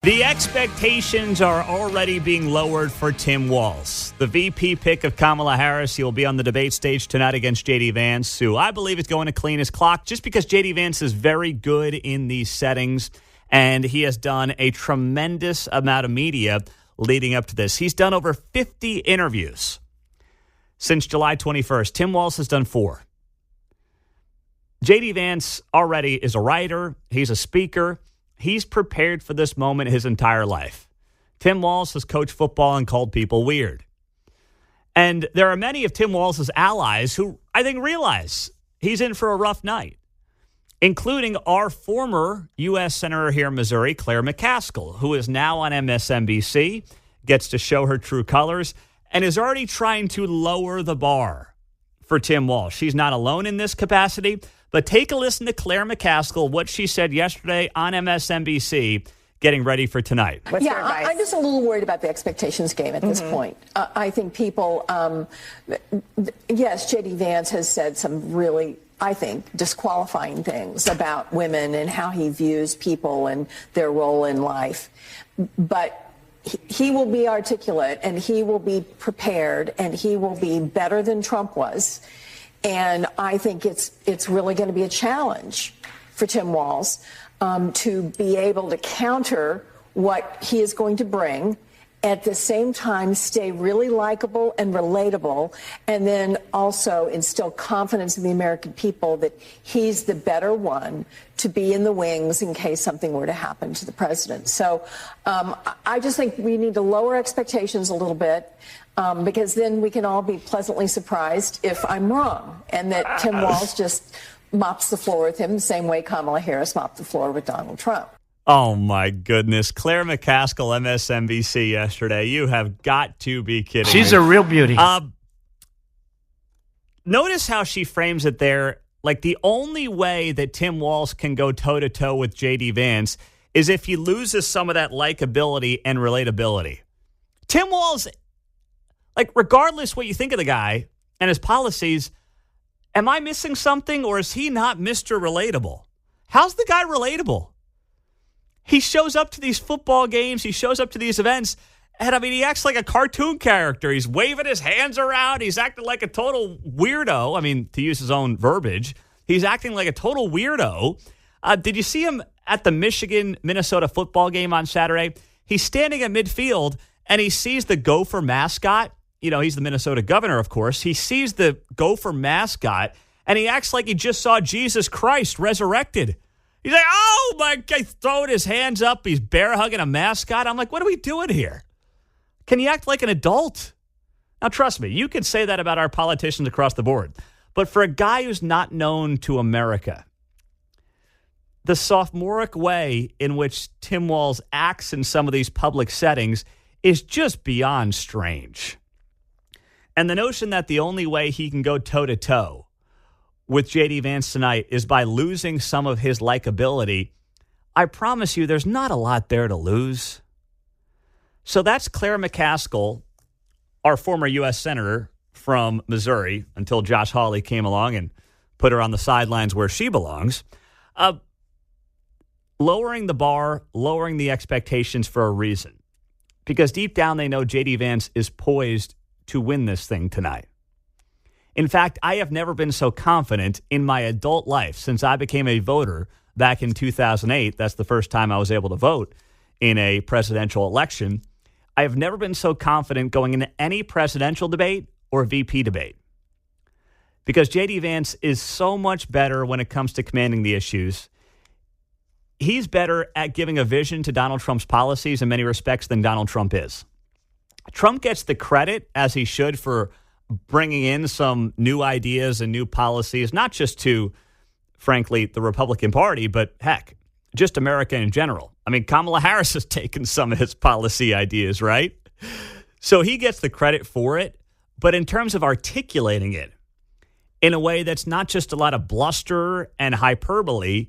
The expectations are already being lowered for Tim Walz, the VP pick of Kamala Harris. He will be on the debate stage tonight against J.D. Vance, who I believe is going to clean his clock just because J.D. Vance is very good in these settings, and he has done a tremendous amount of media leading up to this. He's done over 50 interviews since July 21st. Tim Walz has done 4. J.D. Vance already is a writer. He's a speaker. He's prepared for this moment his entire life. Tim Walz has coached football and called people weird. And there are many of Tim Walz's allies who I think realize he's in for a rough night, including our former U.S. Senator here in Missouri, Claire McCaskill, who is now on MSNBC, gets to show her true colors, and is already trying to lower the bar for Tim Walz. She's not alone in this capacity. But take a listen to Claire McCaskill, what she said yesterday on MSNBC, getting ready for tonight. I'm just a little worried about the expectations game at this point. I think people, yes, J.D. Vance has said some really, I think, disqualifying things about women and how he views people and their role in life. But he will be articulate and he will be prepared and he will be better than Trump was. And I think it's really going to be a challenge for Tim Walz to be able to counter what he is going to bring, at the same time stay really likable and relatable, and then also instill confidence in the American people that he's the better one to be in the wings in case something were to happen to the president. So I just think we need to lower expectations a little bit. Because then we can all be pleasantly surprised if I'm wrong and that Tim Walz just mops the floor with him the same way Kamala Harris mopped the floor with Donald Trump. Oh, my goodness. Claire McCaskill, MSNBC yesterday. You have got to be kidding She's me. a real beauty. Notice how she frames it there. Like the only way that Tim Walz can go toe-to-toe with J.D. Vance is if he loses some of that likability and relatability. Tim Walz, like, regardless what you think of the guy and his policies, am I missing something or is he not Mr. Relatable? How's the guy relatable? He shows up to these football games. He shows up to these events. And, I mean, he acts like a cartoon character. He's waving his hands around. He's acting like a total weirdo. I mean, to use his own verbiage, he's acting like a total weirdo. Did you see him at the Michigan-Minnesota football game on Saturday? He's standing at midfield, and he sees the Gopher mascot. You know, he's the Minnesota governor, of course. He sees the Gopher mascot, and he acts like he just saw Jesus Christ resurrected. He's like, oh, my God, throwing his hands up. He's bear hugging a mascot. I'm like, what are we doing here? Can you act like an adult? Now, trust me, you can say that about our politicians across the board. But for a guy who's not known to America, the sophomoric way in which Tim Walz acts in some of these public settings is just beyond strange. And the notion that the only way he can go toe-to-toe with J.D. Vance tonight is by losing some of his likability, I promise you there's not a lot there to lose. So that's Claire McCaskill, our former U.S. Senator from Missouri, until Josh Hawley came along and put her on the sidelines where she belongs. Lowering the bar, lowering the expectations for a reason. Because deep down they know J.D. Vance is poised to win this thing tonight. In fact, I have never been so confident in my adult life since I became a voter back in 2008. That's the first time I was able to vote in a presidential election. I have never been so confident going into any presidential debate or VP debate. Because J.D. Vance is so much better when it comes to commanding the issues. He's better at giving a vision to Donald Trump's policies in many respects than Donald Trump is. Trump gets the credit, as he should, for bringing in some new ideas and new policies, not just to, frankly, the Republican Party, but heck, just America in general. I mean, Kamala Harris has taken some of his policy ideas, right? So he gets the credit for it. But in terms of articulating it in a way that's not just a lot of bluster and hyperbole,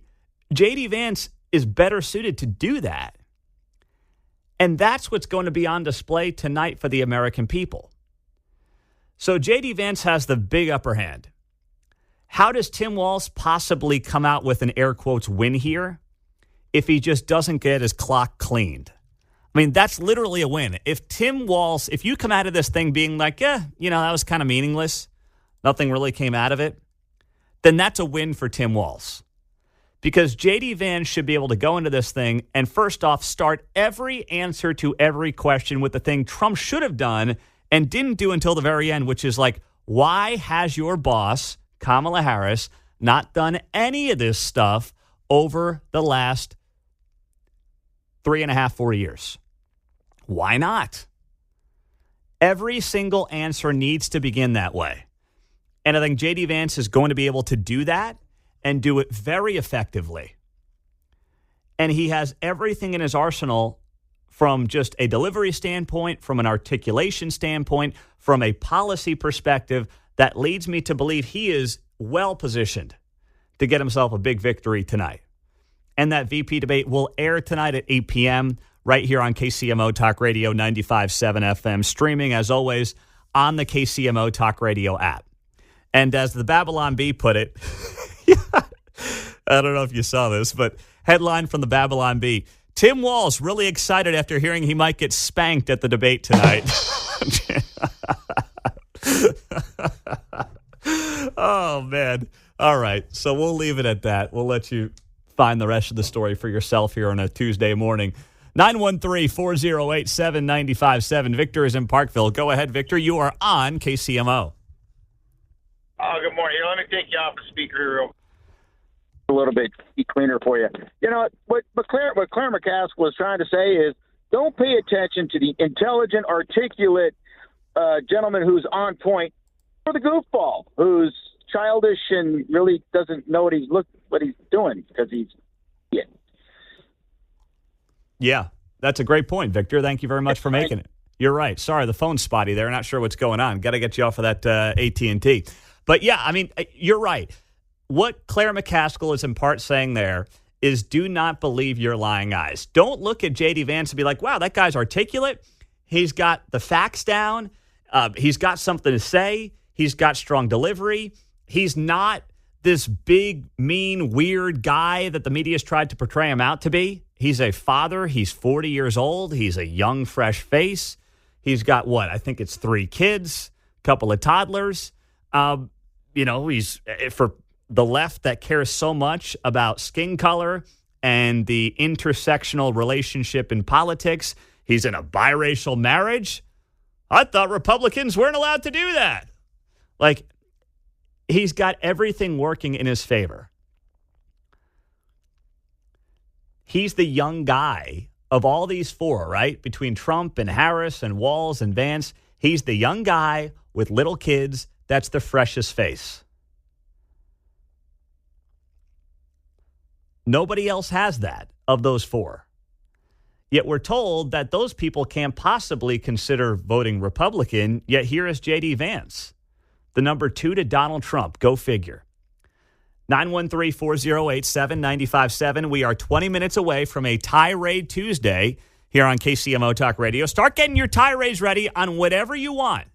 J.D. Vance is better suited to do that. And that's what's going to be on display tonight for the American people. So J.D. Vance has the big upper hand. How does Tim Walz possibly come out with an air quotes win here if he just doesn't get his clock cleaned? I mean, that's literally a win. If Tim Walz, if you come out of this thing being like, yeah, that was kind of meaningless, nothing really came out of it, then that's a win for Tim Walz. Because J.D. Vance should be able to go into this thing and first off start every answer to every question with the thing Trump should have done and didn't do until the very end, which is like, why has your boss, Kamala Harris, not done any of this stuff over the last 3.5, 4 years? Why not? Every single answer needs to begin that way. And I think J.D. Vance is going to be able to do that and do it very effectively. And he has everything in his arsenal from just a delivery standpoint, from an articulation standpoint, from a policy perspective that leads me to believe he is well positioned to get himself a big victory tonight. And that VP debate will air tonight at 8 p.m. right here on KCMO Talk Radio 95.7 FM, streaming, as always, on the KCMO Talk Radio app. And as the Babylon Bee put it, I don't know if you saw this, but headline from the Babylon Bee, Tim Walz really excited after hearing he might get spanked at the debate tonight. Oh, man. All right, so we'll leave it at that. We'll let you find the rest of the story for yourself here on a Tuesday morning. 913-408-7957. Victor is in Parkville. Go ahead, Victor. You are on KCMO. Oh, good morning. Here, let me take you off the speaker here a little bit cleaner for you. You know, what Claire McCaskill was trying to say is don't pay attention to the intelligent, articulate gentleman who's on point for the goofball, who's childish and really doesn't know what he's doing because he's Yeah, that's a great point, Victor. Thank you very much for making it. You're right. Sorry, the phone's spotty there. Not sure what's going on. Got to get you off of that AT&T. But yeah, I mean, you're right. What Claire McCaskill is in part saying there is do not believe your lying eyes. Don't look at J.D. Vance and be like, wow, that guy's articulate. He's got the facts down. He's got something to say. He's got strong delivery. He's not this big, mean, weird guy that the media's tried to portray him out to be. He's a father. He's 40 years old. He's a young, fresh face. He's got I think it's 3 kids, a couple of toddlers. He's for the left that cares so much about skin color and the intersectional relationship in politics. He's in a biracial marriage. I thought Republicans weren't allowed to do that. Like, he's got everything working in his favor. He's the young guy of all these 4, right? Between Trump and Harris and Walz and Vance, he's the young guy with little kids that's the freshest face. Nobody else has that of those 4. Yet we're told that those people can't possibly consider voting Republican, yet here is J.D. Vance, the number 2 to Donald Trump. Go figure. 913-408-7957. We are 20 minutes away from a tirade Tuesday here on KCMO Talk Radio. Start getting your tirades ready on whatever you want.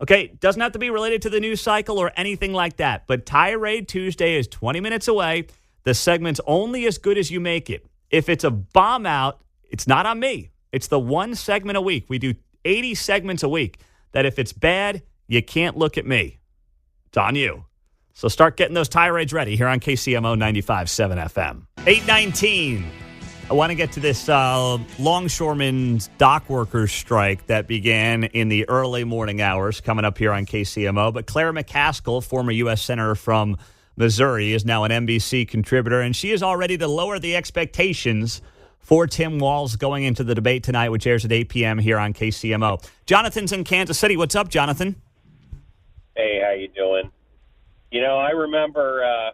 Okay, doesn't have to be related to the news cycle or anything like that, but Tirade Tuesday is 20 minutes away. The segment's only as good as you make it. If it's a bomb out, it's not on me. It's the one segment a week. We do 80 segments a week that if it's bad, you can't look at me. It's on you. So start getting those tirades ready here on KCMO 95.7 FM. 8:19. I want to get to this Longshoremen's dock workers strike that began in the early morning hours coming up here on KCMO. But Claire McCaskill, former U.S. Senator from Missouri, is now an NBC contributor, and she is all ready to lower the expectations for Tim Walz going into the debate tonight, which airs at 8 p.m. here on KCMO. Jonathan's in Kansas City. What's up, Jonathan? Hey, how you doing? You know, I remember, I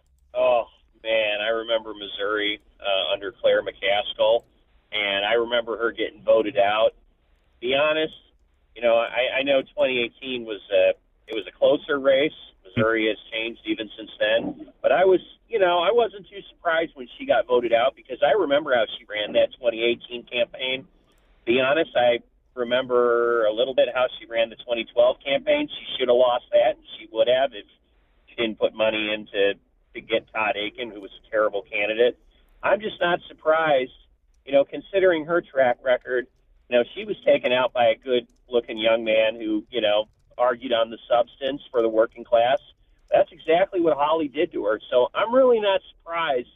remember Missouri under Claire McCaskill, and I remember her getting voted out. To be honest, you know, I know 2018 was a closer race. Missouri has changed even since then, but I wasn't too surprised when she got voted out because I remember how she ran that 2018 campaign. To be honest, I remember a little bit how she ran the 2012 campaign. She should have lost that, and she would have if she didn't put money in to get Todd Akin, who was a terrible candidate. I'm just not surprised, you know, considering her track record. she was taken out by a good-looking young man who, argued on the substance for the working class. That's exactly what Holly did to her. So I'm really not surprised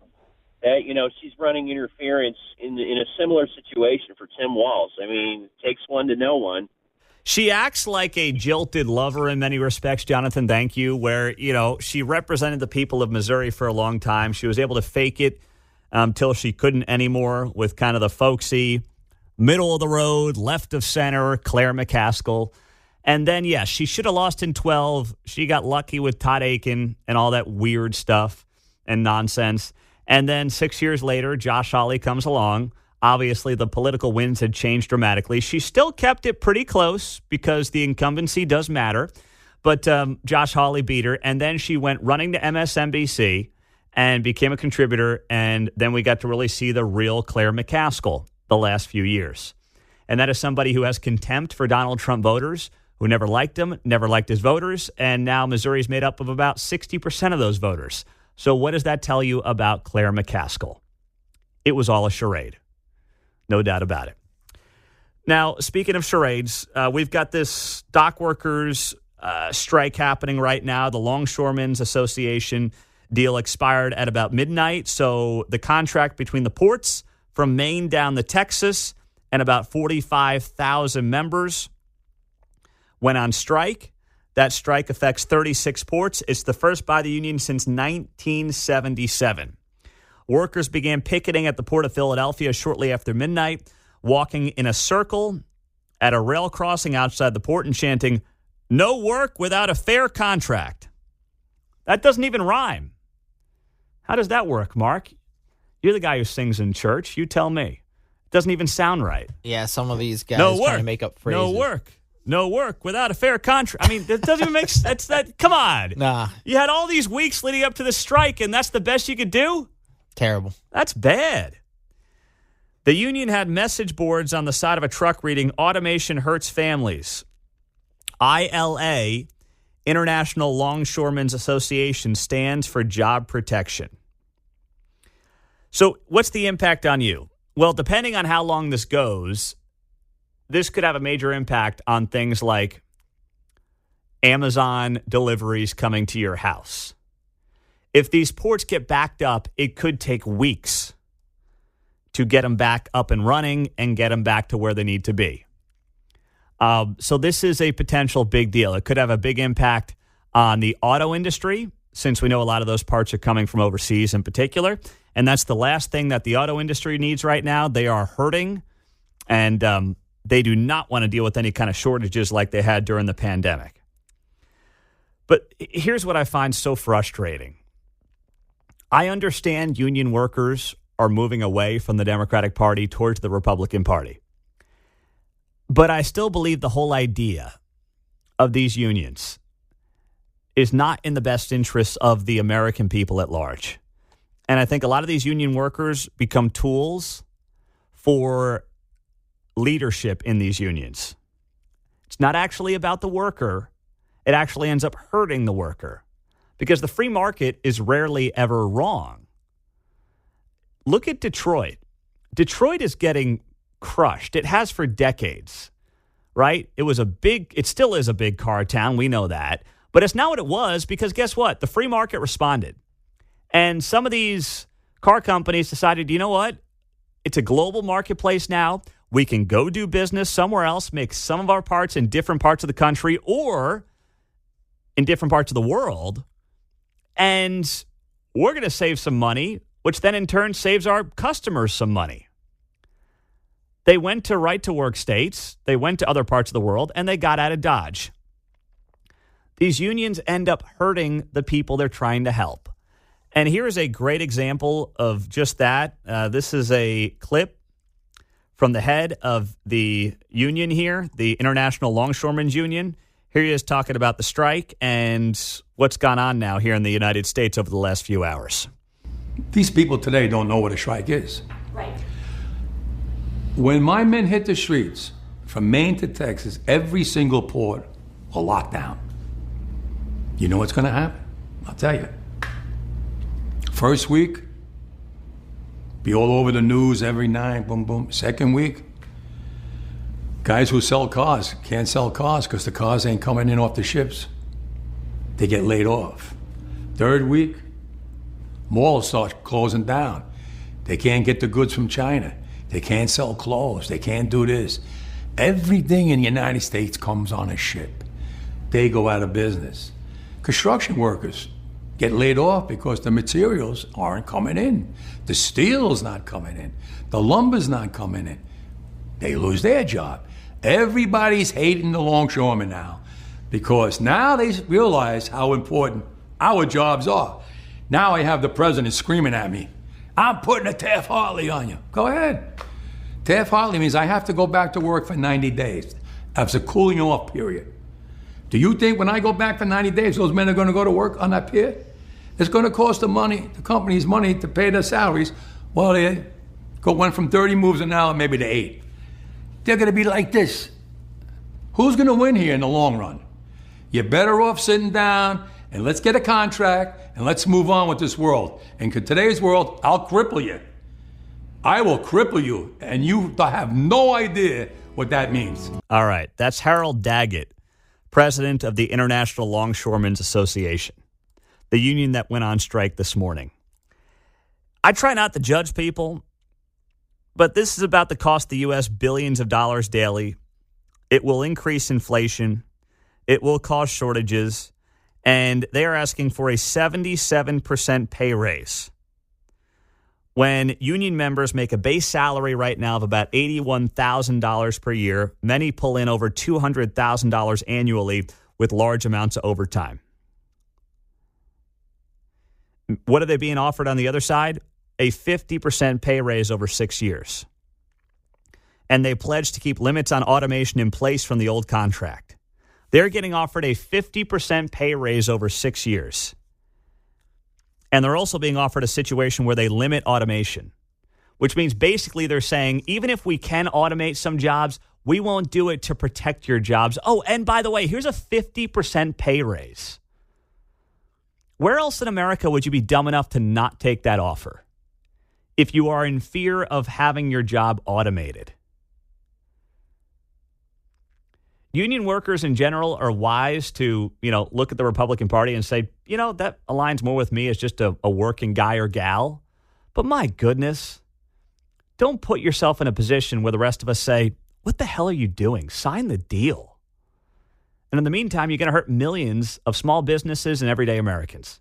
that, she's running interference in a similar situation for Tim Walz. I mean, it takes one to know one. She acts like a jilted lover in many respects, Jonathan, thank you, where, she represented the people of Missouri for a long time. She was able to fake it till she couldn't anymore with kind of the folksy, middle of the road, left of center, Claire McCaskill. And then, yes, she should have lost in 12. She got lucky with Todd Aiken and all that weird stuff and nonsense. And then 6 years later, Josh Hawley comes along. Obviously, the political winds had changed dramatically. She still kept it pretty close because the incumbency does matter. But Josh Hawley beat her. And then she went running to MSNBC and became a contributor. And then we got to really see the real Claire McCaskill the last few years. And that is somebody who has contempt for Donald Trump voters, who never liked him, never liked his voters, and now Missouri's made up of about 60% of those voters. So what does that tell you about Claire McCaskill? It was all a charade. No doubt about it. Now, speaking of charades, we've got this dock workers strike happening right now. The Longshoremen's Association deal expired at about midnight, so the contract between the ports from Maine down to Texas and about 45,000 members went on strike. That strike affects 36 ports. It's the first by the union since 1977. Workers began picketing at the Port of Philadelphia shortly after midnight, walking in a circle at a rail crossing outside the port and chanting, "No work without a fair contract." That doesn't even rhyme. How does that work, Mark? You're the guy who sings in church. You tell me. It doesn't even sound right. Yeah, some of these guys trying to make up phrases. No work. No work without a fair contract. I mean, that doesn't even make sense. Come on. Nah. You had all these weeks leading up to the strike, and that's the best you could do? Terrible. That's bad. The union had message boards on the side of a truck reading, "Automation hurts families." ILA, International Longshoremen's Association, stands for job protection. So what's the impact on you? Well, depending on how long this goes, this could have a major impact on things like Amazon deliveries coming to your house. If these ports get backed up, it could take weeks to get them back up and running and get them back to where they need to be. So this is a potential big deal. It could have a big impact on the auto industry, since we know a lot of those parts are coming from overseas in particular. And that's the last thing that the auto industry needs right now. They are hurting, and they do not want to deal with any kind of shortages like they had during the pandemic. But here's what I find so frustrating. I understand union workers are moving away from the Democratic Party towards the Republican Party. But I still believe the whole idea of these unions is not in the best interests of the American people at large. And I think a lot of these union workers become tools for leadership in these unions. It's not actually about the worker. It actually ends up hurting the worker because the free market is rarely ever wrong. Look at Detroit. Detroit is getting crushed. It has for decades, right? It still is a big car town. We know that. But it's not what it was because guess what? The free market responded. And some of these car companies decided, you know what? It's a global marketplace now. We can go do business somewhere else, make some of our parts in different parts of the country or in different parts of the world. And we're going to save some money, which then in turn saves our customers some money. They went to right-to-work states, they went to other parts of the world, and they got out of Dodge. These unions end up hurting the people they're trying to help. And here is a great example of just that. This is a clip from the head of the union here, the International Longshoremen's Union. Here he is talking about the strike and what's gone on now here in the United States over the last few hours. These people today don't know what a strike is. Right. When my men hit the streets, from Maine to Texas, every single port will lock down. You know what's going to happen? I'll tell you. First week, be all over the news every night, boom, boom. Second week, Guys who sell cars can't sell cars because the cars ain't coming in off the ships. They get laid off. Third week, malls start closing down. They can't get the goods from China. They can't sell clothes. They can't do this. Everything in the United States comes on a ship. They go out of business. Construction workers get laid off because the materials aren't coming in. The steel's not coming in. The lumber's not coming in. They lose their job. Everybody's hating the longshoremen now because now they realize how important our jobs are. Now I have the president screaming at me, I'm putting a Taft-Hartley on you. Go ahead. Taft-Hartley means I have to go back to work for 90 days. That's a cooling off period. Do you think when I go back for 90 days, those men are going to go to work on that pier? It's going to cost the companies money to pay their salaries. Well, they went from 30 moves an hour maybe to 8. They're going to be like this. Who's going to win here in the long run? You're better off sitting down and let's get a contract and let's move on with this world. And in today's world, I'll cripple you. I will cripple you, and you have no idea what that means. All right. That's Harold Daggett, president of the International Longshoremen's Association, the union that went on strike this morning. I try not to judge people, but this is about to cost the U.S. billions of dollars daily. It will increase inflation. It will cause shortages. And they are asking for a 77% pay raise. When union members make a base salary right now of about $81,000 per year, many pull in over $200,000 annually with large amounts of overtime. What are they being offered on the other side? A 50% pay raise over 6 years. And they pledged to keep limits on automation in place from the old contract. They're getting offered a 50% pay raise over 6 years. And they're also being offered a situation where they limit automation, which means basically they're saying, even if we can automate some jobs, we won't do it to protect your jobs. Oh, and by the way, here's a 50% pay raise. Where else in America would you be dumb enough to not take that offer if you are in fear of having your job automated? Union workers in general are wise to, look at the Republican Party and say, that aligns more with me as just a working guy or gal. But my goodness, don't put yourself in a position where the rest of us say, what the hell are you doing? Sign the deal. And in the meantime, you're going to hurt millions of small businesses and everyday Americans.